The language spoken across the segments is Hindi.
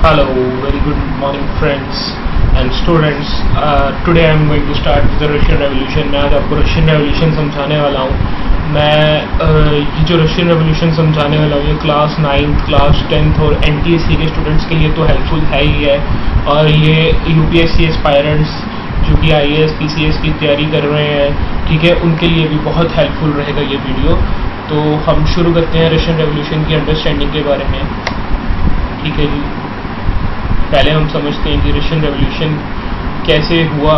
Hello, very good morning friends and students. Today I am going to start with the Russian Revolution. मैं आज आपको रशियन रेवोल्यूशन समझाने वाला हूँ। ये जो रशियन रेवोल्यूशन समझाने वाला हूँ ये क्लास 9th, क्लास 10th और NTSC के स्टूडेंट्स के लिए तो हेल्पफुल है ही है, और ये UPSC एस्पायरेंट्स जो कि IAS PCS की तैयारी कर रहे हैं, ठीक है, उनके लिए भी बहुत हेल्पफुल रहेगा ये वीडियो। तो हम शुरू करते हैं रशियन रेवोल्यूशन की अंडरस्टैंडिंग के बारे में, ठीक है जी। पहले हम समझते हैं कि रशियन रेवोल्यूशन कैसे हुआ।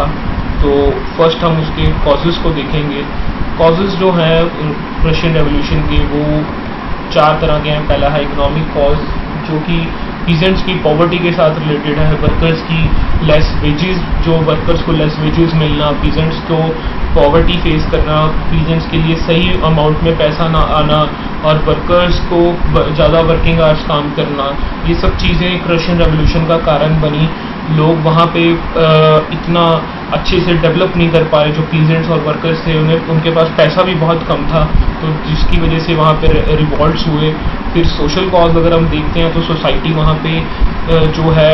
तो फर्स्ट हम उसके कॉजेज़ को देखेंगे। कॉजेज़ जो हैं रशियन रेवोल्यूशन के वो 4 तरह के हैं। पहला है इकोनॉमिक कॉज, जो कि पीजेंट्स की पॉवर्टी के साथ रिलेटेड है। वर्कर्स की लेस वेजेस, जो वर्कर्स को लेस वेजेस मिलना, पीजेंट्स को पॉवर्टी फेस करना, पीजेंट्स के लिए सही अमाउंट में पैसा ना आना, और वर्कर्स को ज़्यादा वर्किंग आवर्स काम करना, ये सब चीज़ें एक रशियन रेवोल्यूशन का कारण बनी। लोग वहाँ पे इतना अच्छे से डेवलप नहीं कर पाए, जो पीजेंट्स और वर्कर्स थे उनके पास पैसा भी बहुत कम था, तो जिसकी वजह से वहाँ पे रिवॉल्ट्स हुए। फिर सोशल कॉज अगर हम देखते हैं तो सोसाइटी वहाँ पे जो है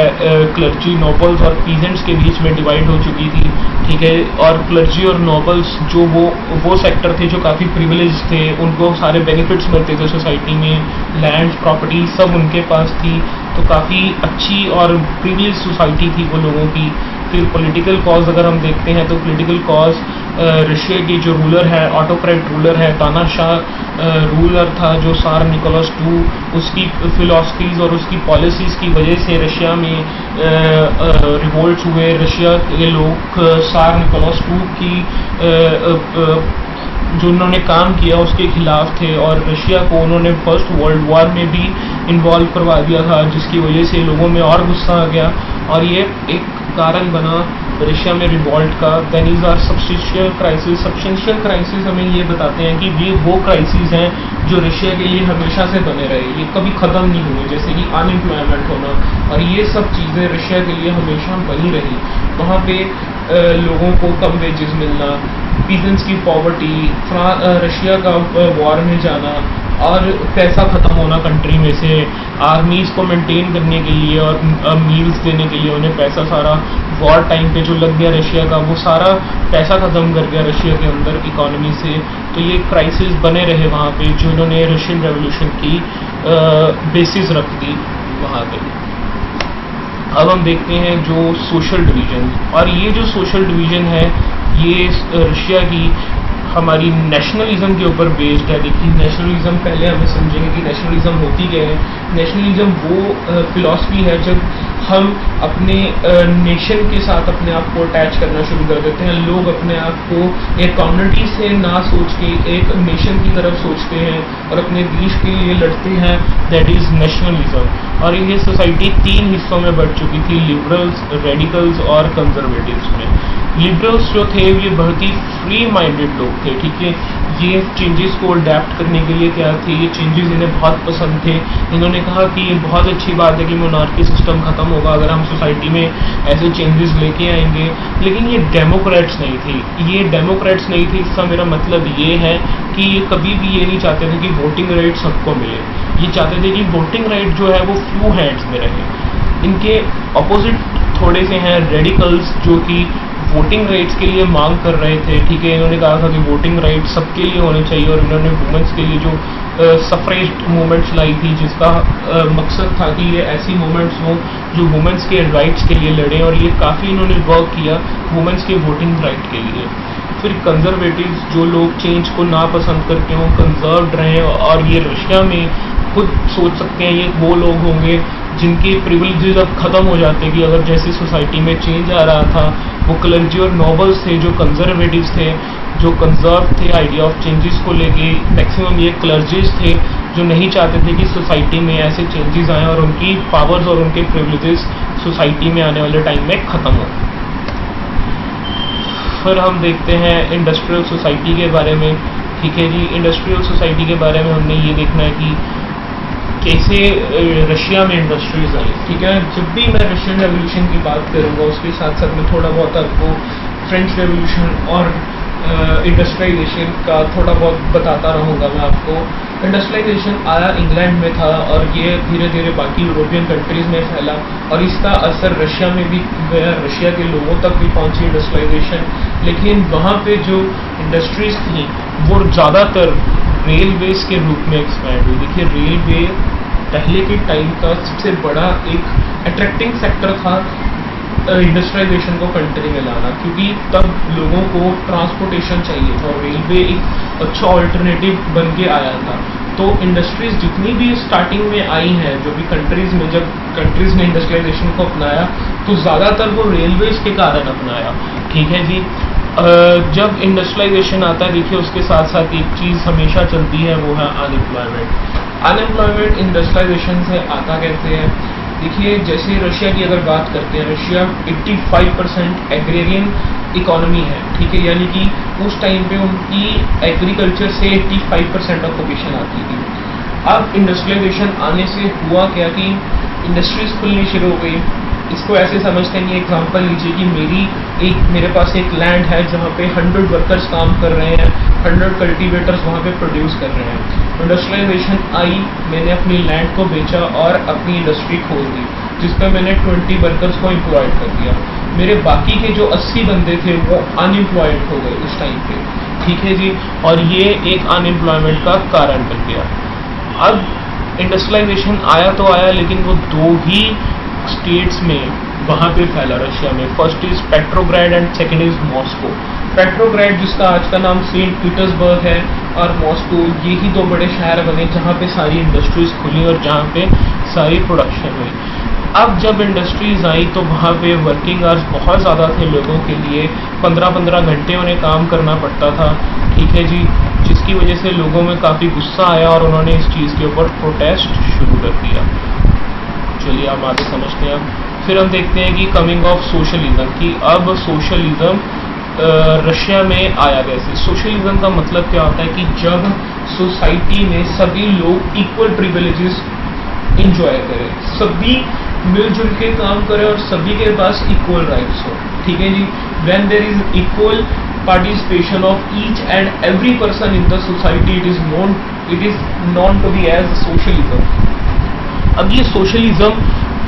क्लर्जी, नोबल्स और पीजेंट्स के बीच में डिवाइड हो चुकी थी, ठीक है। और क्लर्जी और नोबल्स जो वो सेक्टर थे जो काफ़ी प्रिविलेज थे, उनको सारे बेनिफिट्स मिलते थे सोसाइटी में, लैंड प्रॉपर्टी सब उनके पास थी, तो काफ़ी अच्छी और प्रिविलेज सोसाइटी थी वो लोगों की। फिर पॉलिटिकल कॉज अगर हम देखते हैं तो पॉलिटिकल कॉज रशिया की जो रूलर है, ऑटोक्रेट रूलर है, तानाशाह रूलर था जो सार निकोलस II, उसकी फिलॉसफीज और उसकी पॉलिसीज़ की वजह से रशिया में रिवोल्ट्स हुए। रशिया के लोग सार निकोलस II की जो उन्होंने काम किया उसके खिलाफ थे, और रशिया को उन्होंने फर्स्ट वर्ल्ड वॉर में भी इन्वॉल्व करवा दिया था, जिसकी वजह से लोगों में और गुस्सा आ गया, और ये एक कारण बना रशिया में रिवॉल्ट का। Then is are substantial crisis. Substantial crisis हमें ये बताते हैं कि ये वो क्राइसिस हैं जो रशिया के लिए हमेशा से बने रहे, ये कभी ख़त्म नहीं हुए, जैसे कि अनएम्प्लॉयमेंट होना, और ये सब चीज़ें रशिया के लिए हमेशा बनी रही। वहाँ पे लोगों को कम वेजेस मिलना, पीजेंट्स की पॉवर्टी, रशिया का वॉर में जाना, और पैसा ख़त्म होना कंट्री में से, आर्मीज़ को मेंटेन करने के लिए और मील्स देने के लिए उन्हें पैसा सारा वॉर टाइम पे जो लग गया रशिया का, वो सारा पैसा ख़त्म कर गया रशिया के अंदर इकोनॉमी से। तो ये क्राइसिस बने रहे वहाँ पे, जिन्होंने रशियन रेवोल्यूशन की बेसिस रख दी वहाँ पे। अब हम देखते हैं जो सोशल डिवीज़न, और ये जो सोशल डिवीज़न है ये रशिया की हमारी नेशनलिज्म के ऊपर बेस्ड है। देखिए नेशनलिज्म पहले हमें समझेंगे कि नेशनलिज्म होती क्या है। नेशनलिज्म वो फिलॉसफी है जब हम अपने नेशन के साथ अपने आप को अटैच करना शुरू कर देते हैं। लोग अपने आप को एक कम्युनिटी से ना सोच के एक नेशन की तरफ सोचते हैं और अपने देश के लिए लड़ते हैं, दैट इज़ नेशनलिज्म। और ये सोसाइटी 3 हिस्सों में बढ़ चुकी थी, लिबरल्स, रेडिकल्स और कंजर्वेटिव्स में। लिबरल्स जो थे ये बहुत ही फ्री माइंडेड लोग थे, ठीक है। ये चेंजेस को अडेप्ट करने के लिए क्या थे, ये चेंजेस इन्हें बहुत पसंद थे। इन्होंने कहा कि ये बहुत अच्छी बात है कि मोनार्की सिस्टम ख़त्म होगा अगर हम सोसाइटी में ऐसे चेंजेस लेके आएंगे। लेकिन ये डेमोक्रेट्स नहीं थी, ये डेमोक्रेट्स नहीं थी। इसका मेरा मतलब ये है कि ये कभी भी ये नहीं चाहते थे कि वोटिंग राइट सबको मिले। ये चाहते थे कि वोटिंग राइट जो है वो फ्यू हैंड्स में रहे। इनके अपोजिट थोड़े से हैं रेडिकल्स, जो कि वोटिंग राइट्स के लिए मांग कर रहे थे, ठीक है। इन्होंने कहा था कि वोटिंग राइट सबके लिए होने चाहिए, और इन्होंने वुमेंस के लिए जो सफ्रेज मूवमेंट्स लाई थी, जिसका मकसद था कि ये ऐसी मूवमेंट्स हों जो वुमेंस के राइट्स के लिए लड़ें, और ये काफ़ी इन्होंने वर्क किया वुमेंस के वोटिंग राइट के लिए। फिर कंजर्वेटिव्स, जो लोग चेंज को नापसंद करते हों, कंजर्व्ड रहें, और ये रशिया में खुद सोच सकते हैं, ये वो लोग होंगे जिनके प्रिविलेजेस अब ख़त्म हो जाते हैं कि अगर जैसी सोसाइटी में चेंज आ रहा था, वो क्लर्जी और नोबल्स थे जो कंजर्वेटिव्स थे, जो कंजर्व थे आइडिया ऑफ चेंजेस को लेके। मैक्सिमम ये क्लर्जीज थे जो नहीं चाहते थे कि सोसाइटी में ऐसे चेंजेस आएँ और उनकी पावर्स और उनके प्रिविलेजेस सोसाइटी में आने वाले टाइम में ख़त्म हो। फिर हम देखते हैं इंडस्ट्रियल सोसाइटी के बारे में, ठीक है जी। इंडस्ट्रियल सोसाइटी के बारे में हमने ये देखना है कि कैसे रशिया में इंडस्ट्रीज आई, ठीक है। जब भी मैं रशियन रेवोल्यूशन की बात करूँगा उसके साथ साथ मैं थोड़ा बहुत आपको फ्रेंच रेवोल्यूशन और इंडस्ट्रियलाइजेशन का थोड़ा बहुत बताता रहूँगा मैं आपको। इंडस्ट्रियलाइजेशन आया इंग्लैंड में था और ये धीरे धीरे बाकी यूरोपियन कंट्रीज़ में फैला और इसका असर रशिया में भी गया, रशिया के लोगों तक भी पहुंची इंडस्ट्रियलाइजेशन। लेकिन वहाँ पे जो इंडस्ट्रीज़ थी वो ज़्यादातर रेलवेज़ के रूप में एक्सपैंड हुई। देखिए, रेलवे पहले के टाइम का सबसे बड़ा एक अट्रैक्टिंग सेक्टर था इंडस्ट्रियलाइजेशन को कंट्री में लाना, क्योंकि तब लोगों को ट्रांसपोर्टेशन चाहिए था और रेलवे एक अच्छा ऑल्टरनेटिव बन के आया था। तो इंडस्ट्रीज जितनी भी स्टार्टिंग में आई हैं, जो भी कंट्रीज़ में, जब कंट्रीज़ ने इंडस्ट्रियलाइजेशन को अपनाया तो ज़्यादातर वो रेलवेज़ के कारण अपनाया। ठीक है जी। जब इंडस्ट्रियलाइजेशन आता है, देखिए उसके साथ साथ एक चीज़ हमेशा चलती है, वो है अनएम्प्लॉयमेंट। अनएम्प्लॉयमेंट इंडस्ट्रियलाइजेशन से आता कैसे है? देखिए, जैसे रशिया की अगर बात करते हैं, रशिया 85% एग्रेरियन इकोनॉमी है। ठीक है, यानी कि उस टाइम पे उनकी एग्रीकल्चर से 85% ऑक्यूपेशन आती थी। अब इंडस्ट्रियलाइजेशन आने से हुआ क्या कि इंडस्ट्रीज खुलनी शुरू हो गई। इसको ऐसे समझते हैं, एग्जांपल लीजिए कि मेरे पास एक लैंड है जहाँ पे 100 वर्कर्स काम कर रहे हैं, 100 कल्टीवेटर्स वहाँ पे प्रोड्यूस कर रहे हैं। इंडस्ट्रियलाइजेशन आई, मैंने अपनी लैंड को बेचा और अपनी इंडस्ट्री खोल दी, जिस पर मैंने 20 वर्कर्स को एम्प्लॉयड कर दिया। मेरे बाकी के जो 80 बंदे थे वो अनएम्प्लॉयड हो गए उस टाइम पे। ठीक है जी, और ये एक अनएम्प्लॉयमेंट का कारण बन गया। अब इंडस्ट्रियलाइजेशन आया तो आया, लेकिन वो दो ही स्टेट्स में वहाँ पे फैला रशिया में। First is Petrograd and second is Moscow. Petrograd, जिसका आज का नाम सेंट पीटर्सबर्ग है, और मॉस्को, ये ही दो बड़े शहर बने जहाँ पे सारी इंडस्ट्रीज खुली और जहाँ पे सारी प्रोडक्शन हुई। अब जब इंडस्ट्रीज आई तो वहाँ पे वर्किंग आवर्स बहुत ज़्यादा थे लोगों के लिए, 15-15 घंटे उन्हें काम करना पड़ता था। ठीक है जी, जिसकी वजह से लोगों में काफ़ी गुस्सा आया और उन्होंने इस चीज़ के ऊपर प्रोटेस्ट शुरू कर दिया। चलिए आप आगे समझते हैं। फिर हम देखते हैं कि कमिंग ऑफ सोशलिज्म, कि अब सोशलिज्म रशिया में आया कैसे। सोशलिज्म का मतलब क्या होता है कि जब सोसाइटी में सभी लोग इक्वल प्रिविलेजेस इंजॉय करें, सभी मिलजुल के काम करें और सभी के पास इक्वल राइट्स हो। ठीक है जी। When there is equal participation of each and every person in the society, it is known to be as socialism. अब ये सोशलिज्म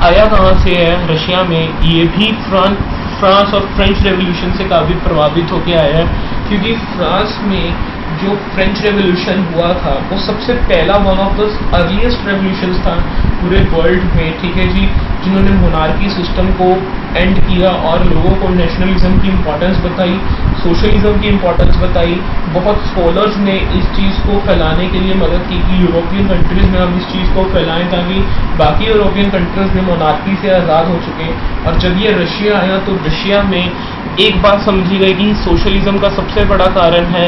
आया कहाँ से है रशिया में? ये भी फ्रांस और फ्रेंच रेवोल्यूशन से काफ़ी प्रभावित होकर आया है, क्योंकि फ्रांस में जो फ्रेंच रेवोल्यूशन हुआ था वो सबसे पहला one of the earliest revolution था पूरे वर्ल्ड में। ठीक है जी, जिन्होंने मोनार्की सिस्टम को एंड किया और लोगों को नेशनलिज्म की इम्पोर्टेंस बताई, सोशलिज्म की इम्पोर्टेंस बताई। बहुत स्कॉलर्स ने इस चीज़ को फैलाने के लिए मदद की कि यूरोपियन कंट्रीज़ में हम इस चीज़ को फैलाएं, ताकि बाकी यूरोपियन कंट्रीज़ में मोनार्की से आज़ाद हो चुके। और जब ये रशिया आया तो रशिया में एक बात समझी गई कि सोशलिज्म का सबसे बड़ा कारण है,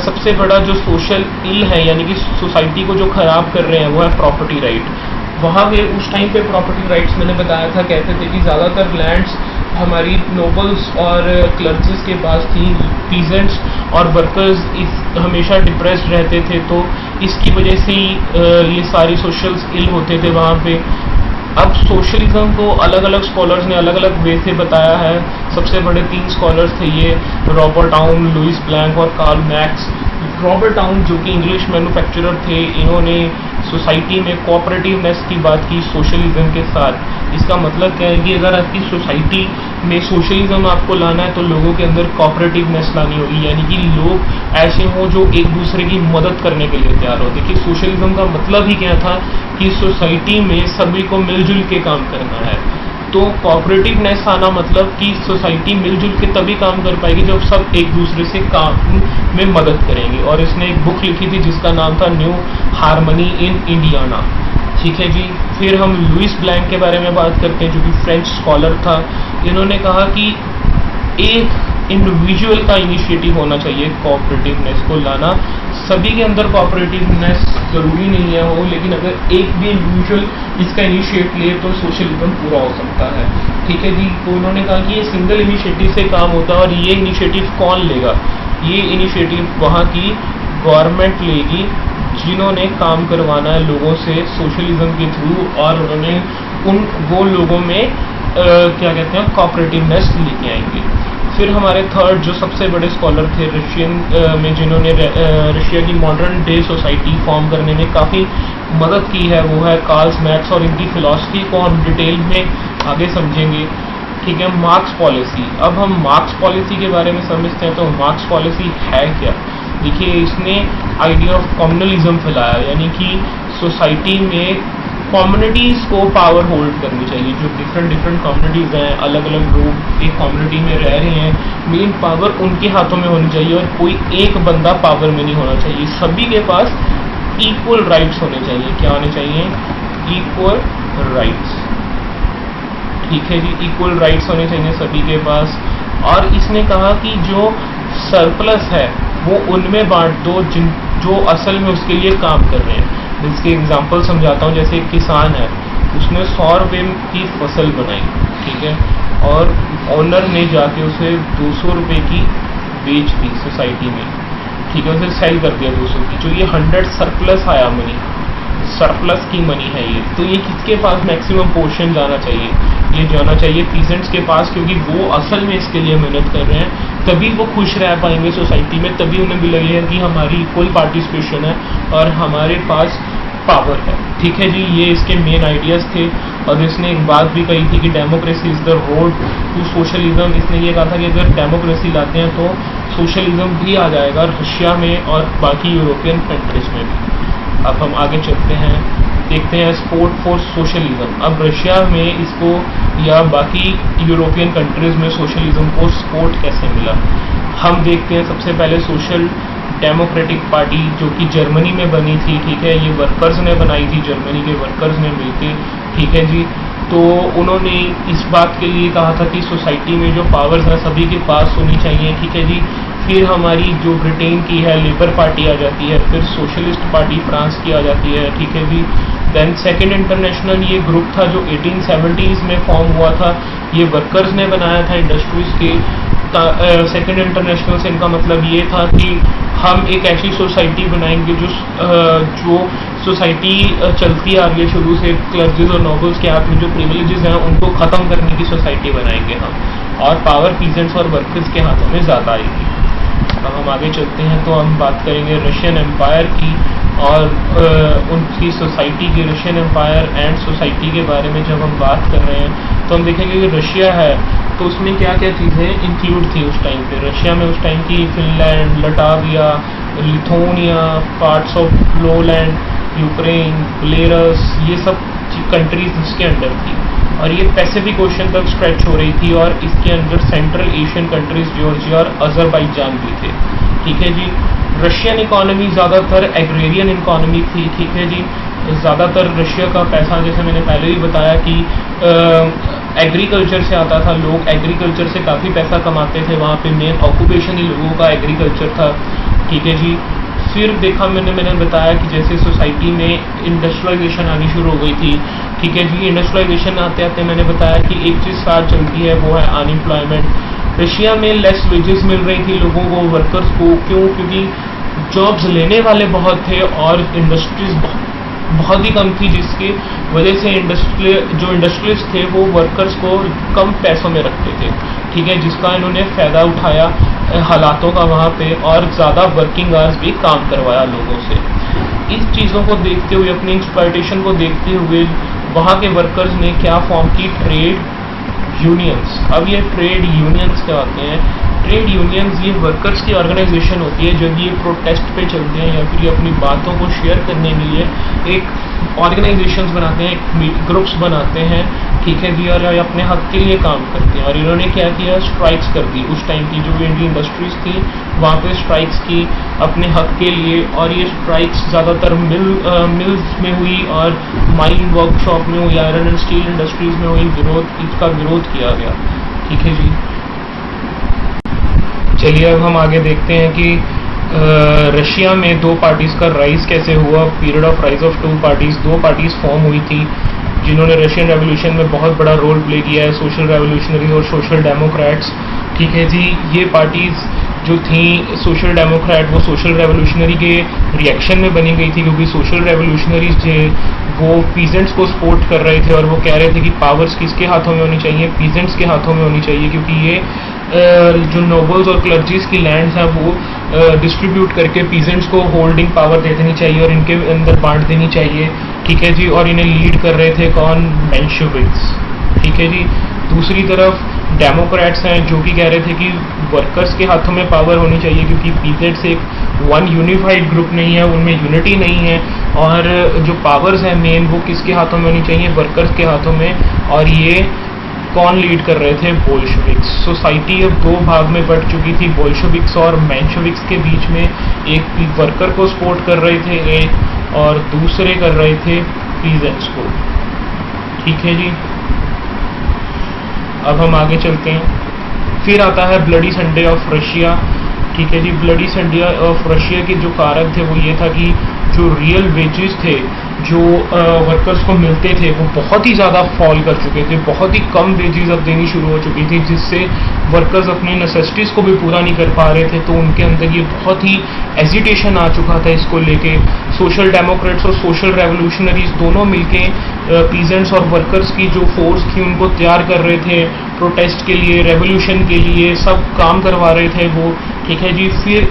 सबसे बड़ा जो सोशल इल है, यानी कि सोसाइटी को जो ख़राब कर रहे हैं, वो है प्रॉपर्टी राइट। वहाँ पे उस टाइम पे प्रॉपर्टी राइट्स मैंने बताया था, कहते थे कि ज़्यादातर लैंड्स हमारी नोबल्स और क्लर्क्स के पास थी, पीजेंट्स और वर्कर्स हमेशा डिप्रेस्ड रहते थे, तो इसकी वजह से ही ये सारी सोशल इल होते थे वहाँ पे। अब सोशलिज्म को अलग अलग स्कॉलर्स ने अलग अलग वे से बताया है। सबसे बड़े 3 स्कॉलर्स थे ये, रॉबर्ट आउन, लुइस ब्लैंक और कार्ल मैक्स। रॉबर्ट आउन जो कि इंग्लिश मैन्युफैक्चरर थे, इन्होंने सोसाइटी में कोऑपरेटिवनेस की बात की सोशलिज्म के साथ। इसका मतलब क्या है कि अगर आपकी सोसाइटी में सोशलिज्म आपको लाना है तो लोगों के अंदर कोऑपरेटिवनेस लानी होगी, यानी कि लोग ऐसे हों जो एक दूसरे की मदद करने के लिए तैयार हो। देखिए, सोशलिज्म का मतलब ही क्या था कि सोसाइटी में सभी को मिलजुल के काम करना है। तो कोऑपरेटिवनेस आना मतलब कि सोसाइटी मिलजुल के तभी काम कर पाएगी जब सब एक दूसरे से काम में मदद करेंगे। और इसने एक बुक लिखी थी जिसका नाम था न्यू हार्मनी इन इंडियाना। ठीक है जी। फिर हम लुइस ब्लैंक के बारे में बात करते हैं, जो कि फ्रेंच स्कॉलर था। इन्होंने कहा कि एक इंडिविजुअल का इनिशिएटिव होना चाहिए कोऑपरेटिवनेस को लाना। सभी के अंदर कोऑपरेटिवनेस जरूरी नहीं है हो, लेकिन अगर एक भी इंडिविजुअल इसका इनिशिएट ले तो सोशलिज्म पूरा हो सकता है। ठीक है जी। तो उन्होंने कहा कि ये सिंगल इनिशिएटिव से काम होता है, और ये इनिशिएटिव कौन लेगा? ये इनिशिएटिव वहाँ की गवर्नमेंट लेगी जिन्होंने काम करवाना है लोगों से सोशलिज्म के थ्रू, और उन्होंने वो लोगों में क्या कहते हैं कोऑपरेटिवनेस लेके आएंगे। फिर हमारे थर्ड जो सबसे बड़े स्कॉलर थे रशियन में, जिन्होंने रशिया की मॉडर्न डे सोसाइटी फॉर्म करने में काफ़ी मदद की है, वो है कार्ल मार्क्स। और इनकी फिलॉसफी को हम डिटेल में आगे समझेंगे। ठीक है, मार्क्स पॉलिसी। अब हम मार्क्स पॉलिसी के बारे में समझते हैं। तो मार्क्स पॉलिसी है क्या? देखिए, इसने आइडिया ऑफ कम्युनलिज्म फैलाया, यानी कि सोसाइटी में कम्युनिटीज़ को पावर होल्ड करनी चाहिए। जो डिफरेंट कम्युनिटीज़ हैं, अलग अलग लोग एक कम्युनिटी में रह रहे हैं, मेन पावर उनके हाथों में होनी चाहिए और कोई एक बंदा पावर में नहीं होना चाहिए। सभी के पास इक्वल राइट्स होने चाहिए। क्या होने चाहिए? Equal rights. ठीक है जी, इक्वल राइट्स होने चाहिए सभी के पास। और इसने कहा कि जो सरप्लस है वो उनमें बांट दो जो असल में उसके लिए काम कर रहे हैं। इसके एग्जांपल समझाता हूँ। जैसे एक किसान है, उसने 100 रुपये की फसल बनाई, ठीक है, और ऑनर ने जाके उसे 200 रुपये की बेच दी सोसाइटी में, ठीक है, उसे सेल कर दिया 200 की। जो ये 100 सरप्लस आया मनी, सरप्लस की मनी है ये, तो ये किसके पास मैक्सिमम पोर्शन जाना चाहिए? ये जाना चाहिए पीजेंट्स के पास, क्योंकि वो असल में इसके लिए मेहनत कर रहे हैं। तभी वो खुश रह पाएंगे सोसाइटी में, तभी उन्हें भी लगेगा कि हमारी इक्वल पार्टिसिपेशन है और हमारे पास पावर है। ठीक है जी, ये इसके मेन आइडियाज़ थे। और इसने एक बात भी कही थी कि democracy is the road to socialism. इसने ये कहा था कि अगर डेमोक्रेसी लाते हैं तो सोशलिज्म भी आ जाएगा रशिया में और बाकी यूरोपियन कंट्रीज में भी। अब हम आगे चलते हैं, देखते हैं सपोर्ट फॉर सोशलिज्म। अब रशिया में इसको या बाकी यूरोपियन कंट्रीज़ में सोशलिज्म को सपोर्ट कैसे मिला, हम देखते हैं। सबसे पहले सोशल डेमोक्रेटिक पार्टी जो कि जर्मनी में बनी थी, ठीक है, ये वर्कर्स ने बनाई थी, जर्मनी के वर्कर्स ने मिलकर, ठीक है जी। तो उन्होंने इस बात के लिए कहा था कि सोसाइटी में जो पावर्स हैं सभी के पास होनी चाहिए, ठीक है जी। फिर हमारी जो ब्रिटेन की है लेबर पार्टी आ जाती है, फिर सोशलिस्ट पार्टी फ्रांस की आ जाती है, ठीक है जी। देन सेकेंड इंटरनेशनल ये ग्रुप था जो 1870s में फॉर्म हुआ था, ये वर्कर्स ने बनाया था इंडस्ट्रीज के। सेकेंड इंटरनेशनल से इनका मतलब ये था कि हम एक ऐसी सोसाइटी बनाएंगे जो सोसाइटी चलती आ रही है शुरू से, क्लर्जीज और नोबल्स के हाथ में जो प्रिविलेजेस हैं उनको ख़त्म करने की सोसाइटी बनाएंगे हम, और पावर पीजेंट्स और वर्कर्स के हाथों में ज़्यादा आएगी। अब हम आगे चलते हैं तो हम बात करेंगे रशियन एम्पायर की और उनकी सोसाइटी की। रशियन एम्पायर एंड सोसाइटी के बारे में जब हम बात कर रहे हैं तो हम देखेंगे कि रशिया है तो उसमें क्या क्या चीज़ें इंक्लूड थी उस टाइम पे। रशिया में उस टाइम की Finland, Latvia, Lithuania, parts of lowland, Ukraine, Belarus, ये सब कंट्रीज उसके अंडर थी और ये पैसिफिक ओशन तक स्ट्रेच हो रही थी। और इसके अंदर सेंट्रल एशियन कंट्रीज जॉर्जिया और अजरबैजान भी थे, ठीक है जी। रशियन इकोनॉमी ज़्यादातर एग्रेरियन इकोनॉमी थी, ठीक है जी। ज़्यादातर रशिया का पैसा, जैसे मैंने पहले भी बताया कि एग्रीकल्चर से आता था, लोग एग्रीकल्चर से काफ़ी पैसा कमाते थे, वहाँ पे मेन ऑक्यूपेशन ही लोगों का एग्रीकल्चर था, ठीक है जी। फिर देखा मैंने बताया कि जैसे सोसाइटी में इंडस्ट्रियलाइजेशन आनी शुरू हो गई थी, ठीक है जी। इंडस्ट्रियलाइजेशन आते आते मैंने बताया कि एक चीज़ साथ चलती है, वो है अनएम्प्लॉयमेंट। रशिया में लेस वेजेस मिल रही थी लोगों को, वर्कर्स को, क्यों? क्योंकि जॉब्स लेने वाले बहुत थे और इंडस्ट्रीज बहुत ही कम थी, जिसकी वजह से जो इंडस्ट्रियलिस्ट थे वो वर्कर्स को कम पैसों में रखते थे, ठीक है, जिसका इन्होंने फ़ायदा उठाया हालातों का वहाँ पे और ज़्यादा वर्किंग आवर्स भी काम करवाया लोगों से। इस चीज़ों को देखते हुए, अपनी एक्सप्लॉयटेशन को देखते हुए वहाँ के वर्कर्स ने क्या फॉर्म की? Trade unions. अब ये ट्रेड यूनियंस क्या होते हैं? ट्रेड यूनियंस ये वर्कर्स की ऑर्गेनाइजेशन होती है जब ये प्रोटेस्ट पे चलते हैं या फिर ये अपनी बातों को शेयर करने के लिए एक ऑर्गेनाइजेशंस बनाते हैं, एक ग्रुप्स बनाते हैं, ठीक है जी, और अपने हक के लिए काम करते हैं। और इन्होंने क्या किया? स्ट्राइक्स कर दी उस टाइम की जो इंडियन इंडस्ट्रीज थी वहाँ पे स्ट्राइक्स की अपने हक के लिए। और ये स्ट्राइक्स ज़्यादातर मिल्स में हुई और माइन वर्कशॉप में हुई, आयरन एंड स्टील इंडस्ट्रीज में हुई। इसका विरोध किया गया, ठीक है जी। चलिए अब हम आगे देखते हैं कि रशिया में दो पार्टीज़ का राइज कैसे हुआ। Period of rise of two parties, दो पार्टीज़ फॉर्म हुई थी जिन्होंने रशियन रेवोल्यूशन में बहुत बड़ा रोल प्ले किया है, सोशल रेवोल्यूशनरी और सोशल डेमोक्रेट्स, ठीक है जी। ये पार्टीज़ जो थी सोशल डेमोक्रेट, वो सोशल रेवोल्यूशनरी के रिएक्शन में बनी गई थी, क्योंकि सोशल रेवोल्यूशनरीज जो वो पीजेंट्स को सपोर्ट कर रहे थे और वो कह रहे थे कि पावर्स किसके हाथों में होनी चाहिए? पीजेंट्स के हाथों में होनी चाहिए, क्योंकि ये जो नोबल्स और क्लर्जीज की लैंड्स हैं वो डिस्ट्रीब्यूट करके पीजेंट्स को होल्डिंग पावर दे देनी चाहिए और इनके अंदर बांट देनी चाहिए, ठीक है जी। और इन्हें लीड कर रहे थे कौन? मेंशेविक्स, ठीक है जी। दूसरी तरफ डेमोक्रेट्स हैं जो कि कह रहे थे कि वर्कर्स के हाथों में पावर होनी चाहिए, क्योंकि पीजेंट्स एक वन यूनिफाइड ग्रुप नहीं है, उनमें यूनिटी नहीं है, और जो पावर्स हैं मेन वो किसके हाथों में होनी चाहिए? वर्कर्स के हाथों में। और ये कौन लीड कर रहे थे? बोल्शेविक्स। सोसाइटी अब दो भाग में बढ़ चुकी थी, बोल्शेविक्स और मेंशेविक्स के बीच में। एक वर्कर को सपोर्ट कर रहे थे एक, और दूसरे कर रहे थे पीजेंट्स को, ठीक है जी। अब हम आगे चलते हैं। फिर आता है ब्लडी संडे ऑफ रशिया, ठीक है जी। ब्लडी संडे ऑफ रशिया के जो कारक थे वो ये था कि जो रियल वेजेस थे जो वर्कर्स को मिलते थे वो बहुत ही ज़्यादा फॉल कर चुके थे, बहुत ही कम वेजेस अब देनी शुरू हो चुकी थी, जिससे वर्कर्स अपनी नेसेसिटीज़ को भी पूरा नहीं कर पा रहे थे। तो उनके अंदर ये बहुत ही एजिटेशन आ चुका था इसको लेके। सोशल डेमोक्रेट्स और सोशल रेवोल्यूशनरीज दोनों मिलके पीजेंट्स और वर्कर्स की जो फोर्स थी उनको तैयार कर रहे थे प्रोटेस्ट के लिए, रेवोल्यूशन के लिए, सब काम करवा रहे थे वो, ठीक है जी। फिर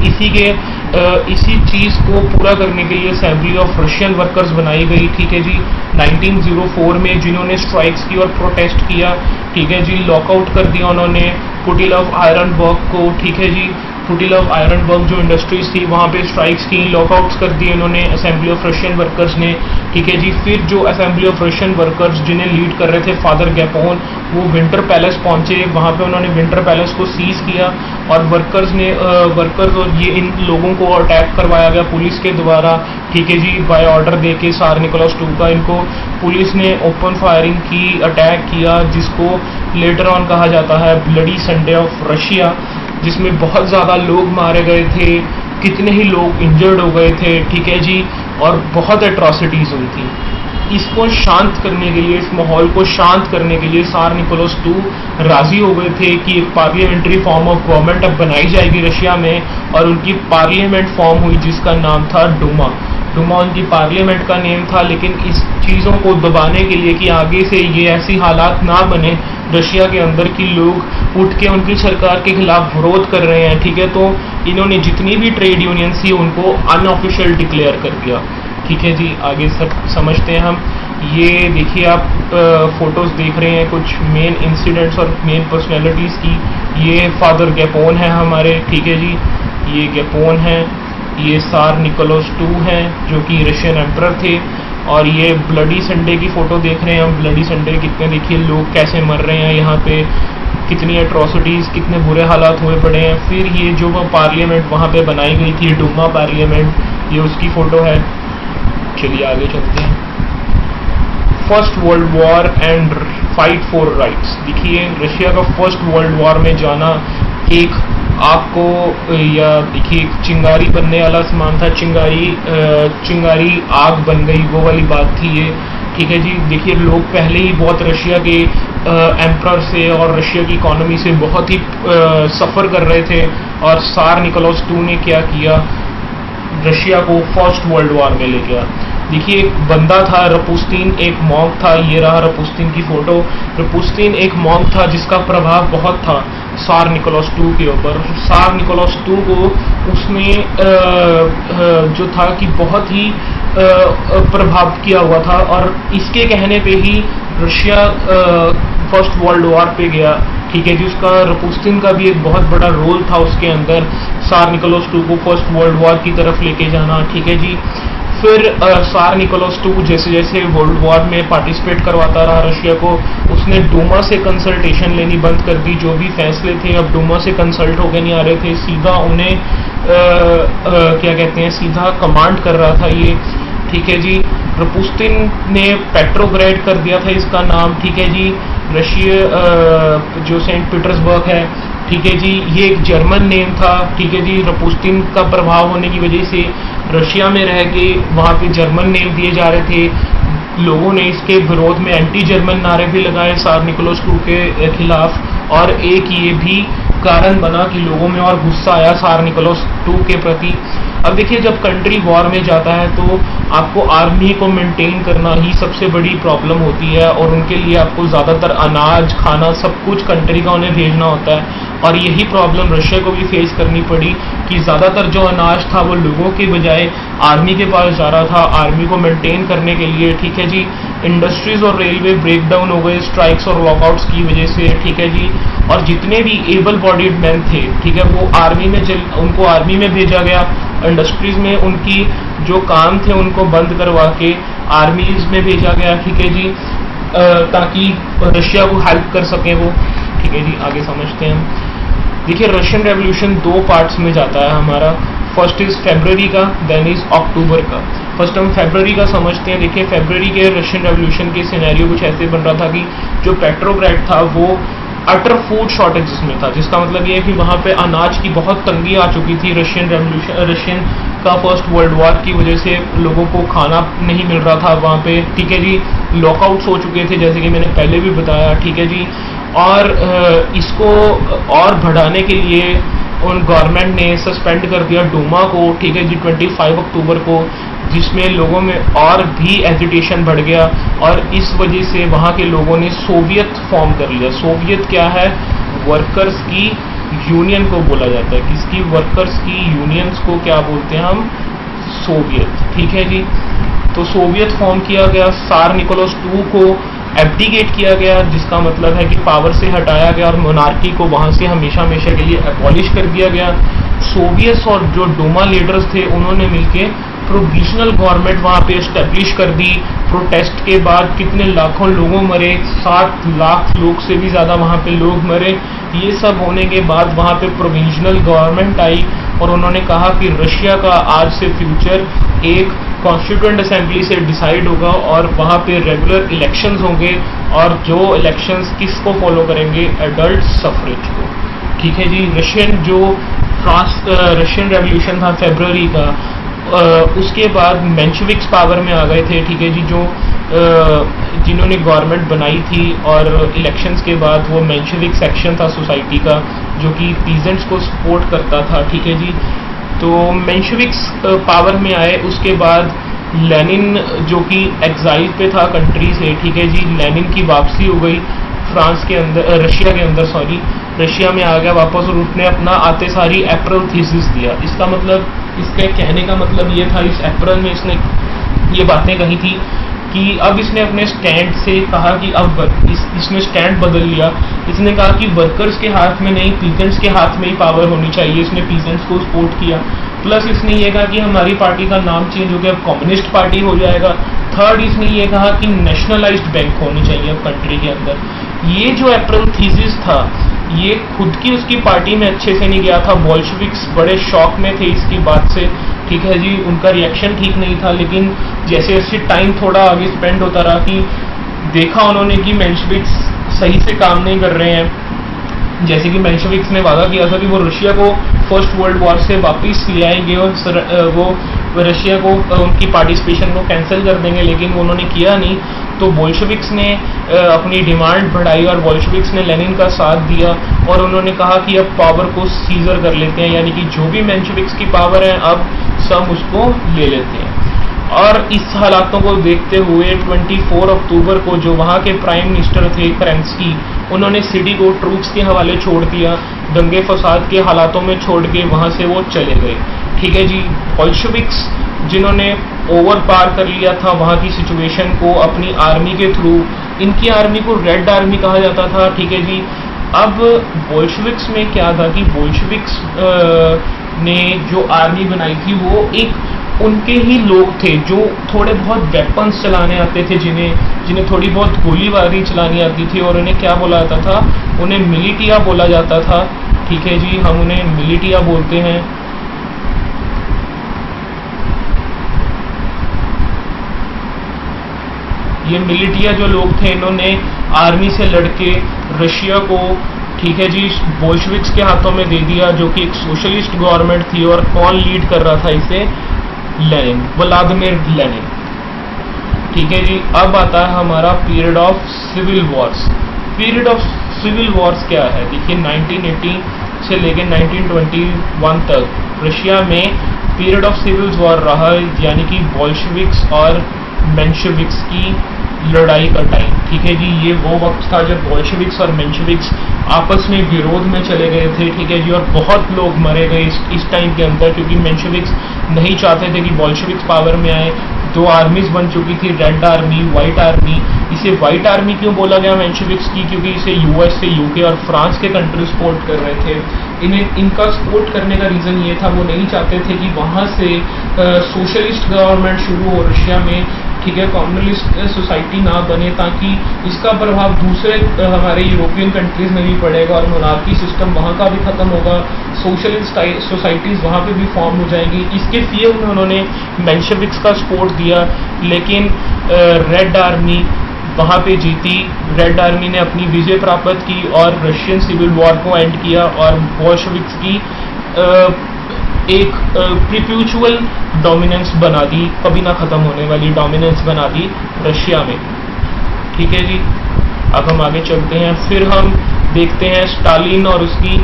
इसी चीज़ को पूरा करने के लिए असेंबली ऑफ रशियन वर्कर्स बनाई गई, ठीक है जी, 1904 में, जिन्होंने स्ट्राइक्स की और प्रोटेस्ट किया, ठीक है जी। लॉकआउट कर दिया उन्होंने पुटिल ऑफ आयरनबर्ग को, ठीक है जी। पुटिल ऑफ आयरनबर्ग जो इंडस्ट्रीज थी वहाँ पे स्ट्राइक्स की, लॉकआउट्स कर दिए उन्होंने असेंबली ऑफ रशियन वर्कर्स ने, ठीक है जी। फिर जो असेंबली ऑफ रशियन वर्कर्स जिन्हें लीड कर रहे थे फादर गैपोन, वो विंटर पैलेस पहुंचे, वहाँ पे उन्होंने विंटर पैलेस को सीज किया और वर्कर्स और ये इन लोगों को अटैक करवाया गया पुलिस के द्वारा, ठीक है जी, बाय ऑर्डर दे के सार निकोलस II का। इनको पुलिस ने ओपन फायरिंग की, अटैक किया, जिसको लेटर ऑन कहा जाता है ब्लडी संडे ऑफ रशिया, जिसमें बहुत ज़्यादा लोग मारे गए थे, कितने ही लोग इंजर्ड हो गए थे, ठीक है जी, और बहुत एट्रॉसिटीज़ हुई थी। इसको शांत करने के लिए, इस माहौल को शांत करने के लिए सार निकोलस II राजी हो गए थे कि एक पार्लियामेंट्री फॉर्म ऑफ गवर्नमेंट अब बनाई जाएगी रशिया में, और उनकी पार्लियामेंट फॉर्म हुई जिसका नाम था डूमा। डूमा उनकी पार्लियामेंट का नेम था, लेकिन इस चीज़ों को दबाने के लिए कि आगे से ये ऐसी हालात ना बने रशिया के अंदर कि लोग उठ के उनकी सरकार के खिलाफ विरोध कर रहे हैं, ठीक है, तो इन्होंने जितनी भी ट्रेड यूनियंस थी उनको अनऑफिशियल डिक्लेयर कर दिया, ठीक है जी। आगे समझते हैं हम। ये देखिए आप फोटोज़ देख रहे हैं कुछ मेन इंसिडेंट्स और मेन पर्सनैलिटीज़ की। ये फादर गैपोन है हमारे, ठीक है जी, ये गैपोन है। ये सार निकोलस II हैं जो कि रशियन एम्परर थे। और ये ब्लडी संडे की फ़ोटो देख रहे हैं हम। ब्लडी संडे कितने, देखिए लोग कैसे मर रहे हैं यहाँ पे, कितनी एट्रॉसिटीज़, कितने बुरे हालात हुए पड़े हैं। फिर ये जो वो पार्लियामेंट वहाँ पे बनाई गई थी, डूमा पार्लियामेंट, ये उसकी फ़ोटो है। चलिए आगे चलते हैं। First world war and fight for rights. देखिए रशिया का फर्स्ट वर्ल्ड वॉर में जाना एक आपको, या देखिए चिंगारी बनने वाला सामान था, चिंगारी आग बन गई, वो वाली बात थी ये, ठीक है जी। देखिए लोग पहले ही बहुत रशिया के एम्परर से और रशिया की इकोनॉमी से बहुत ही सफ़र कर रहे थे, और सार निकोलस II ने क्या किया, रशिया को फर्स्ट वर्ल्ड वॉर में ले गया। देखिए एक बंदा था रपुस्तीन, एक मॉन्क था, ये रहा रपुस्तीन की फोटो। रपुस्तीन एक मॉन्क था जिसका प्रभाव बहुत था सार निकोलस II के ऊपर। सार निकोलस II को उसने जो था कि बहुत ही प्रभाव किया हुआ था, और इसके कहने पे ही रशिया फर्स्ट वर्ल्ड वॉर पे गया, ठीक है जी। उसका रपुस्तीन का भी एक बहुत बड़ा रोल था उसके अंदर, सार निकोलस II को फर्स्ट वर्ल्ड वॉर की तरफ लेके जाना, ठीक है जी। फिर सार निकोलस II जैसे जैसे वर्ल्ड वॉर में पार्टिसिपेट करवाता रहा रशिया को, उसने डूमा से कंसल्टेशन लेनी बंद कर दी। जो भी फैसले थे अब डूमा से कंसल्ट होके नहीं आ रहे थे, सीधा उन्हें क्या कहते हैं, सीधा कमांड कर रहा था ये, ठीक है जी। रपुस्तीन ने पेट्रोग्रेड कर दिया था इसका नाम, ठीक है जी। रशिया जो सेंट पीटर्सबर्ग है, ठीक है जी, ये एक जर्मन नेम था, ठीक है जी। रपुस्तीन का प्रभाव होने की वजह से रशिया में रह के वहाँ पे जर्मन नेम दिए जा रहे थे। लोगों ने इसके विरोध में एंटी जर्मन नारे भी लगाए सार निकोलस II के खिलाफ, और एक ये भी कारण बना कि लोगों में और गुस्सा आया सार निकोलस II के प्रति। अब देखिए जब कंट्री वॉर में जाता है तो आपको आर्मी को मेंटेन करना ही सबसे बड़ी प्रॉब्लम होती है, और उनके लिए आपको ज़्यादातर अनाज, खाना, सब कुछ कंट्री का उन्हें भेजना होता है। और यही प्रॉब्लम रशिया को भी फेस करनी पड़ी कि ज़्यादातर जो अनाज था वो लोगों के बजाय आर्मी के पास जा रहा था, आर्मी को मेंटेन करने के लिए। ठीक है जी, इंडस्ट्रीज और रेलवे ब्रेक डाउन हो गए स्ट्राइक्स और वॉकआउट्स की वजह से। ठीक है जी, और जितने भी एबल बॉडीड मैन थे, ठीक है, वो उनको आर्मी में भेजा गया। इंडस्ट्रीज में उनकी जो काम थे उनको बंद करवा के आर्मीज में भेजा गया। ठीक है जी, ताकि रशिया को हेल्प कर सकें वो। ठीक है जी, आगे समझते हैं हम। देखिए, रशियन रेवोल्यूशन 2 पार्ट्स में जाता है हमारा। फर्स्ट इज फरवरी का, देन इज अक्टूबर का। फर्स्ट हम फरवरी का समझते हैं। देखिए, फरवरी के रशियन रेवोल्यूशन के सिनेरियो कुछ ऐसे बन रहा था कि जो पेट्रोग्रेड था वो अटर फूड शॉर्टेजेस में था, जिसका मतलब ये है कि वहाँ पे अनाज की बहुत तंगी आ चुकी थी। रशियन का फर्स्ट वर्ल्ड वॉर की वजह से लोगों को खाना नहीं मिल रहा था वहाँ पे। ठीक है जी, लॉकआउट्स हो चुके थे जैसे कि मैंने पहले भी बताया। ठीक है जी, और इसको और बढ़ाने के लिए उन गवर्नमेंट ने सस्पेंड कर दिया डूमा को। ठीक है जी, 25 अक्टूबर को, जिसमें लोगों में और भी एजिटेशन बढ़ गया और इस वजह से वहाँ के लोगों ने सोवियत फॉर्म कर लिया। सोवियत क्या है? वर्कर्स की यूनियन को बोला जाता है। किसकी? वर्कर्स की यूनियंस को क्या बोलते हैं हम? सोवियत। ठीक है जी, तो सोवियत फॉर्म किया गया। सार निकोलस II को एब्डिकेट किया गया, जिसका मतलब है कि पावर से हटाया गया और मोनार्की को वहां से हमेशा हमेशा के लिए एबॉलिश कर दिया गया। सोवियट्स और जो डोमा लीडर्स थे उन्होंने मिलके प्रोविजनल गवर्नमेंट वहां पे एस्टेब्लिश कर दी। प्रोटेस्ट के बाद कितने लाखों लोगों मरे, 7 लाख लोग से भी ज्यादा वहां पे लोग मरे। ये सब होने के बाद वहां पे प्रोविजनल गवर्नमेंट आई और उन्होंने कहा कि रशिया का आज से फ्यूचर एक कॉन्स्टिट्यूएंट असेंबली से डिसाइड होगा और वहाँ पे रेगुलर इलेक्शंस होंगे और जो इलेक्शंस किसको फॉलो करेंगे? एडल्ट सफरेज को। ठीक है जी, रशियन रेवोल्यूशन था फरवरी का। उसके बाद मेंशेविक्स पावर में आ गए थे। ठीक है जी, जो जिन्होंने गवर्नमेंट बनाई थी और इलेक्शंस के बाद वो मेंशेविक सेक्शन था सोसाइटी का जो कि पीजेंट्स को सपोर्ट करता था। ठीक है जी, तो मेंशेविक्स पावर में आए। उसके बाद लेनिन जो कि एग्जाइल पे था कंट्री से। ठीक है जी, लेनिन की वापसी हो गई रशिया में आ गया वापस और उसने अपना आते सारी अप्रैल थीसिस दिया। इसका मतलब, इसके कहने का मतलब ये था, इस अप्रैल में इसने ये बातें कही थी कि अब इसने अपने स्टैंड से कहा कि अब इसने स्टैंड बदल लिया। इसने कहा कि वर्कर्स के हाथ में नहीं, पीजेंट्स के हाथ में ही पावर होनी चाहिए। इसने पीजेंट्स को सपोर्ट किया। प्लस इसने ये कहा कि हमारी पार्टी का नाम चेंज हो गया, अब कम्युनिस्ट पार्टी हो जाएगा। थर्ड, इसने ये कहा कि नेशनलाइज्ड बैंक होनी चाहिए अब कंट्री के अंदर। ये जो अप्रैल थीसिस था ये खुद की उसकी पार्टी में अच्छे से नहीं गया था। बोल्शेविक्स बड़े शॉक में थे इसकी बात से। ठीक है जी, उनका रिएक्शन ठीक नहीं था। लेकिन जैसे जैसे टाइम थोड़ा आगे स्पेंड होता रहा कि देखा उन्होंने कि मेंशेविक्स सही से काम नहीं कर रहे हैं। जैसे कि मेंशेविक्स ने वादा किया था कि वो रशिया को फर्स्ट वर्ल्ड वॉर से वापस ले आएंगे और वो रशिया को उनकी पार्टिसिपेशन को कैंसिल कर देंगे, लेकिन वो उन्होंने किया नहीं। तो बोल्शेविक्स ने अपनी डिमांड बढ़ाई और बोल्शेविक्स ने लेनिन का साथ दिया और उन्होंने कहा कि अब पावर को सीजर कर लेते हैं, यानी कि जो भी मेंशेविक्स की पावर है अब सब उसको ले लेते हैं। और इस हालातों को देखते हुए 24 अक्टूबर को जो वहाँ के प्राइम मिनिस्टर थे केरेंस्की, उन्होंने सिटी को ट्रूप्स के हवाले छोड़ दिया। दंगे फसाद के हालातों में छोड़ के वहाँ से वो चले गए। ठीक है जी, बोल्शेविक्स जिन्होंने ओवर पार कर लिया था वहाँ की सिचुएशन को अपनी आर्मी के थ्रू, इनकी आर्मी को रेड आर्मी कहा जाता था। ठीक है जी, अब बोल्शेविक्स में क्या था कि बोल्शेविक्स ने जो आर्मी बनाई थी वो एक उनके ही लोग थे जो थोड़े बहुत वेपन्स चलाने आते थे, जिन्हें थोड़ी बहुत गोलीबारी चलानी आती थी और उन्हें क्या बोला जाता था? उन्हें मिलिटिया बोला जाता था। ठीक है जी, हम उन्हें मिलिटिया बोलते हैं। ये मिलिटिया जो लोग थे इन्होंने आर्मी से लड़के रशिया को, ठीक है जी, बोल्शेविक्स के हाथों में दे दिया जो कि एक सोशलिस्ट गवर्नमेंट थी। और कौन लीड कर रहा था इसे? Lenin, Vladimir Lenin. ठीक है जी, अब आता है हमारा period of civil wars. Period of civil wars क्या है? देखिए 1980 से लेकर 1921 तक रशिया में पीरियड ऑफ सिविल वॉर रहा, यानी कि बोल्शेविक्स और मेंशेविक्स की लड़ाई का टाइम, ठीक है जी। ये वो वक्त था जब बोल्शेविक्स और मेंशेविक्स आपस में विरोध में चले गए थे, ठीक है जी। और बहुत लोग मरे गए इस टाइम के अंदर, क्योंकि मेंशेविक्स नहीं चाहते थे कि बोल्शेविक्स पावर में आए। दो आर्मीज बन चुकी थी, रेड आर्मी, व्हाइट आर्मी। इसे व्हाइट आर्मी क्यों बोला गया मेंशेविक्स की? क्योंकि इसे यूएस से यूके और फ्रांस के कंट्री सपोर्ट कर रहे थे। इनका सपोर्ट करने का रीज़न ये था, वो नहीं चाहते थे कि वहाँ से सोशलिस्ट गवर्नमेंट शुरू हो रशिया में, ठीक है, कम्युनलिस्ट सोसाइटी ना बने, ताकि इसका प्रभाव दूसरे हमारे यूरोपियन कंट्रीज़ में भी पड़ेगा और मोनार्की सिस्टम वहाँ का भी ख़त्म होगा, सोशलिस्ट सोसाइटीज़ वहाँ पे भी फॉर्म हो जाएंगी। इसके फियर में उन्होंने मेंशेविक्स का सपोर्ट दिया, लेकिन रेड आर्मी वहाँ पे जीती। रेड आर्मी ने अपनी विजय प्राप्त की और रशियन सिविल वॉर को एंड किया और बोल्शेविक्स की एक परपेचुअल डोमिनेंस बना दी, कभी ना ख़त्म होने वाली डोमिनेंस बना दी रशिया में, ठीक है जी। अब हम आगे चलते हैं, फिर हम देखते हैं स्टालिन और उसकी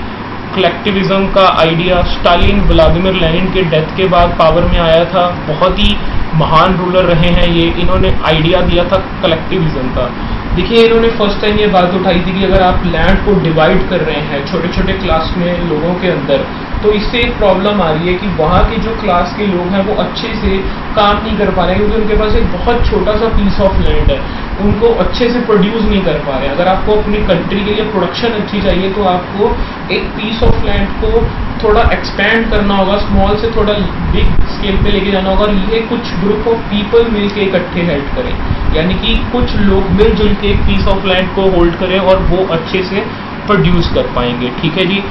कलेक्टिविज्म का आइडिया। स्टालिन व्लादिमीर लेनिन के डेथ के बाद पावर में आया था, बहुत ही महान रूलर रहे हैं ये। इन्होंने आइडिया दिया था कलेक्टिविज्म का। देखिए, इन्होंने फर्स्ट टाइम ये बात उठाई थी कि अगर आप लैंड को डिवाइड कर रहे हैं छोटे छोटे क्लास में लोगों के अंदर, तो इससे एक प्रॉब्लम आ रही है कि वहाँ के जो क्लास के लोग हैं वो अच्छे से काम नहीं कर पा रहे हैं, क्योंकि उनके पास एक बहुत छोटा सा पीस ऑफ लैंड है, उनको अच्छे से प्रोड्यूस नहीं कर पा रहे हैं। अगर आपको अपनी कंट्री के लिए प्रोडक्शन अच्छी चाहिए तो आपको एक पीस ऑफ लैंड को थोड़ा एक्सपैंड करना होगा, स्मॉल से थोड़ा बिग स्केल पे लेके जाना होगा, और ये कुछ ग्रुप ऑफ पीपल मिलके इकट्ठे हेल्प करें, यानी कि कुछ लोग मिलजुल के एक पीस ऑफ लैंड को होल्ड करें और वो अच्छे से प्रोड्यूस कर पाएंगे, ठीक है जी।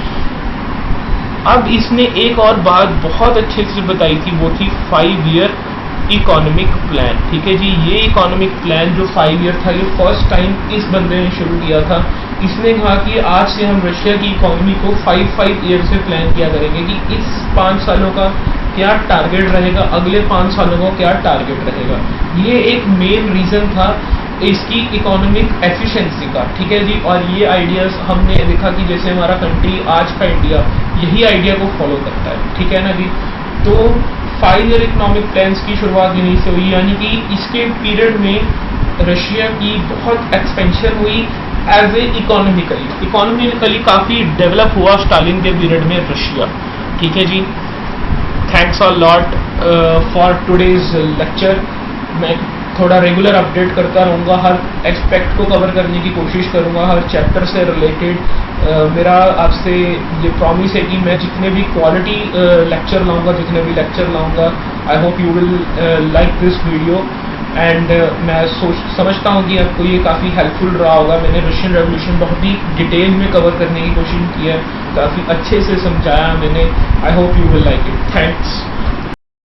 अब इसने एक और बात बहुत अच्छे से बताई थी, वो थी 5 ईयर इकोनॉमिक प्लान, ठीक है जी। ये इकोनॉमिक प्लान जो 5 ईयर था, ये फर्स्ट टाइम इस बंदे ने शुरू किया था। इसने कहा कि आज से हम रशिया की इकोनॉमी को 5 ईयर से प्लान किया करेंगे कि इस 5 सालों का क्या टारगेट रहेगा, अगले 5 सालों का क्या टारगेट रहेगा। ये एक मेन रीज़न था इसकी इकोनॉमिक एफिशिएंसी का, ठीक है जी। और ये आइडियाज़ हमने देखा कि जैसे हमारा कंट्री आज का इंडिया यही आइडिया को फॉलो करता है, ठीक है ना जी। तो 5 ईयर इकोनॉमिक प्लान्स की शुरुआत यहीं से हुई, यानी कि इसके पीरियड में रशिया की बहुत एक्सपेंशन हुई एज ए इकोनॉमिकली काफ़ी डेवलप हुआ स्टालिन के पीरियड में रशिया, ठीक है जी। Thanks a lot for today's lecture. मैं थोड़ा रेगुलर अपडेट करता रहूँगा, हर एस्पेक्ट को कवर करने की कोशिश करूँगा, हर चैप्टर से रिलेटेड। मेरा आपसे ये प्रॉमिस है कि मैं जितने भी क्वालिटी लेक्चर लाऊंगा, जितने भी लेक्चर लाऊंगा, I hope you will like this video. And मैं समझता हूँ कि आपको ये काफ़ी हेल्पफुल रहा होगा। मैंने रशियन रेवोल्यूशन बहुत ही डिटेल में कवर करने की कोशिश की है, काफ़ी अच्छे से समझाया मैंने। I hope you will like it. Thanks.